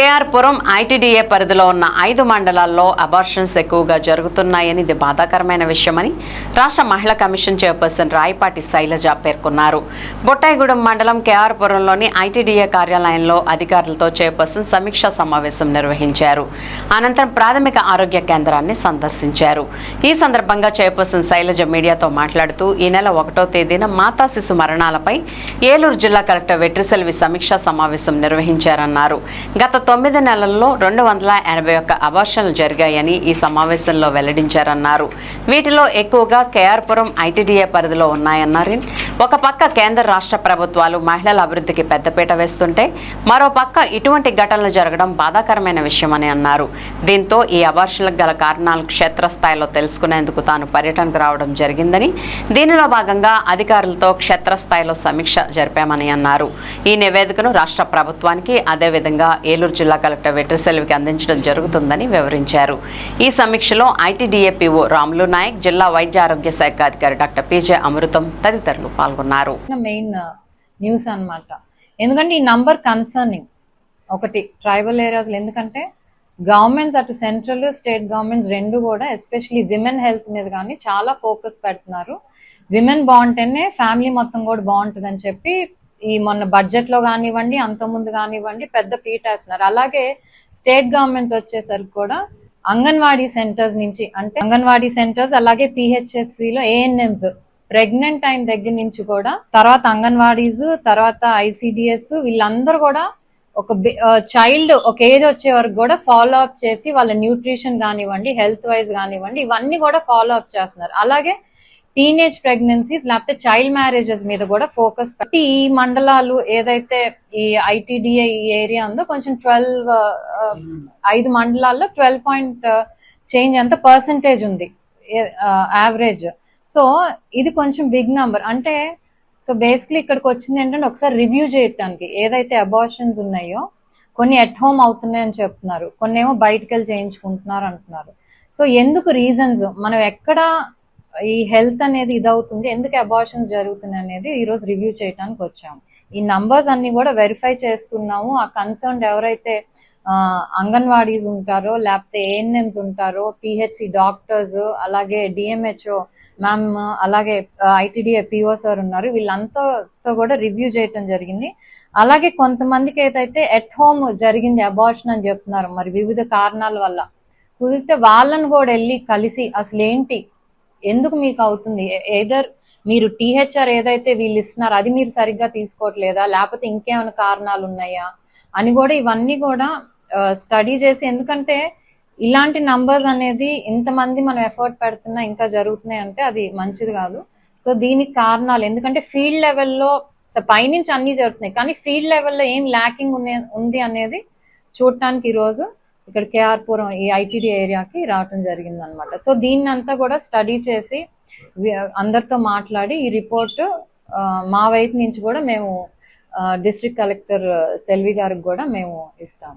KR పురం ITDA పరిధిలో ఉన్న 5 మండలాల్లో అబార్షన్స్ ఎక్కువగా జరుగుతున్నాయని ఇది బాధాకరమైన విషయమని రాష్ట్ర మహిళా కమిషన్ చైర్పర్సన్ రాయపాటి శైలజ పేర్కొన్నారు. బొట్టాయిగూడెం మండలం కేఆర్ పురంలోని ఐటీడీఏ కార్యాలయంలో అధికారులతో చైర్పర్సన్ సమీక్షా సమావేశం నిర్వహించారు. అనంతరం ప్రాథమిక ఆరోగ్య కేంద్రాన్ని సందర్శించారు. ఈ సందర్భంగా చైర్పర్సన్ శైలజ మీడియాతో మాట్లాడుతూ ఈ నెల 1వ తేదీన మాతా శిశు మరణాలపై ఏలూరు జిల్లా కలెక్టర్ వెట్రిసెల్వి సమీక్షా సమావేశం నిర్వహించారన్నారు. గత 9 నెలల్లో 281 అబార్షన్లు జరిగాయని ఈ సమావేశంలో వెల్లడించారన్నారు. వీటిలో ఎక్కువగా కేఆర్ పురం ఐటీడీఏ పరిధిలో ఉన్నాయన్నారు. ఒక పక్క కేంద్ర రాష్ట్ర ప్రభుత్వాలు మహిళల అభివృద్ధికి పెద్దపీట వేస్తుంటే మరో పక్క ఇటువంటి ఘటనలు జరగడం బాధాకరమైన విషయమని అన్నారు. దీంతో ఈ అబార్షన్లకు గల కారణాలు క్షేత్రస్థాయిలో తెలుసుకునేందుకు తాను పర్యటనకు రావడం జరిగిందని, దీనిలో భాగంగా అధికారులతో క్షేత్రస్థాయిలో సమీక్ష జరిపామని అన్నారు. ఈ నివేదికను రాష్ట్ర ప్రభుత్వానికి అదేవిధంగా ఏలూరు జిల్లా కలెక్టర్ వెట్రిసెల్వికి అందించడం జరుగుతుందని వివరించారు. ఈ సమీక్షలో ఐటీడీఏ పీఓ రాములు నాయక్, జిల్లా వైద్య ఆరోగ్య శాఖ అధికారి డాక్టర్ పీజే అమృతం తదితరులు పాల్గొన్నారు. మెయిన్ న్యూస్ అన్నమాట. ఎందుకంటే ఈ నంబర్ కన్సర్నింగ్ ఒకటి ట్రైబల్ ఏరియాస్, ఎందుకంటే గవర్నమెంట్స్ అటు సెంట్రల్ స్టేట్ గవర్నమెంట్స్ రెండు కూడా ఎస్పెషలీ విమెన్ హెల్త్ మీద కానీ చాలా ఫోకస్ పెడుతున్నారు. విమెన్ బాగుంటేనే ఫ్యామిలీ మొత్తం కూడా బాగుంటుంది అని చెప్పి ఈ మొన్న బడ్జెట్ లో కానివ్వండి, అంతకుముందు కానివ్వండి పెద్ద పీట వేస్తున్నారు. అలాగే స్టేట్ గవర్నమెంట్స్ వచ్చేసరికి కూడా అంగన్వాడీ సెంటర్స్ నుంచి, అంటే అంగన్వాడీ సెంటర్స్ అలాగే పిహెచ్ఎస్సిలో ఏఎన్ఎంస్ ప్రెగ్నెంట్ అయిన దగ్గర నుంచి కూడా, తర్వాత అంగన్వాడీస్, తర్వాత ఐసిడిఎస్, వీళ్ళందరూ కూడా ఒక చైల్డ్ ఒక ఏజ్ వచ్చే వరకు కూడా ఫాలో అప్ చేసి వాళ్ళ న్యూట్రిషన్ కానివ్వండి, హెల్త్ వైజ్ కానివ్వండి, ఇవన్నీ కూడా ఫాలో అప్ చేస్తున్నారు. అలాగే టీనేజ్ ప్రెగ్నెన్సీస్ లేకపోతే చైల్డ్ మ్యారేజెస్ మీద కూడా ఫోకస్ పెట్టి ఈ మండలాలు ఏదైతే ఈ ఐటీడీఏ ఈ ఏరియా ఉందో కొంచెం 5 మండలాల్లో 12 పాయింట్ చేంజ్ ఎంత పర్సెంటేజ్ ఉంది యావరేజ్. సో ఇది కొంచెం బిగ్ నంబర్. అంటే సో బేసిక్లీ ఇక్కడికి వచ్చింది ఏంటంటే ఒకసారి రివ్యూ చేయడానికి ఏదైతే అబార్షన్స్ ఉన్నాయో కొన్ని ఎట్ హోమ్ అవుతున్నాయని చెప్తున్నారు, కొన్ని ఏమో బయటకు వెళ్ళి చేయించుకుంటున్నారు అంటున్నారు. సో ఎందుకు రీజన్స్, మనం ఎక్కడ ఈ హెల్త్ అనేది ఇదవుతుంది, ఎందుకు అబార్షన్స్ జరుగుతున్నాయి అనేది ఈ రోజు రివ్యూ చేయడానికి వచ్చాము. ఈ నంబర్స్ అన్ని కూడా వెరిఫై చేస్తున్నాము. ఆ కన్సర్న్ ఎవరైతే అంగన్వాడీస్ ఉంటారో లేకపోతే ఏఎన్ఎంస్ ఉంటారో, పిహెచ్సి డాక్టర్స్, అలాగే డిఎంహెచ్ఓ మ్యామ్, అలాగే ఐటీడీఏ పిఓ సార్ ఉన్నారు, వీళ్ళంతా కూడా రివ్యూ చేయటం జరిగింది. అలాగే కొంతమందికి ఏదైతే ఎట్ హోమ్ జరిగింది అబార్షన్ అని చెప్తున్నారు, మరి వివిధ కారణాల వల్ల కుదిరితే వాళ్ళని కూడా వెళ్ళి కలిసి అసలు ఏంటి, ఎందుకు మీకు అవుతుంది, ఏదర్ మీరు టీహెచ్ఆర్ ఏదైతే వీళ్ళు ఇస్తున్నారు అది మీరు సరిగ్గా తీసుకోవట్లేదా, లేకపోతే ఇంకేమైనా కారణాలు ఉన్నాయా అని కూడా ఇవన్నీ కూడా స్టడీ చేసి, ఎందుకంటే ఇలాంటి నంబర్స్ అనేది ఇంతమంది మనం ఎఫర్ట్ పెడుతున్నా ఇంకా జరుగుతున్నాయి అంటే అది మంచిది కాదు. సో దీనికి కారణాలు, ఎందుకంటే ఫీల్డ్ లెవెల్లో పైనుంచి అన్ని జరుగుతున్నాయి కానీ ఫీల్డ్ లెవెల్లో ఏం ల్యాకింగ్ ఉంది అనేది చూడటానికి ఈరోజు ఇక్కడ కేఆర్ పురం ఈ ఐటీడీ ఏరియాకి రావటం జరిగింది అనమాట. సో దీన్ని అంతా కూడా స్టడీ చేసి అందరితో మాట్లాడి ఈ రిపోర్ట్ మా వైపు నుంచి కూడా మేము డిస్ట్రిక్ట్ కలెక్టర్ సెల్వి గారికి కూడా మేము ఇస్తాం.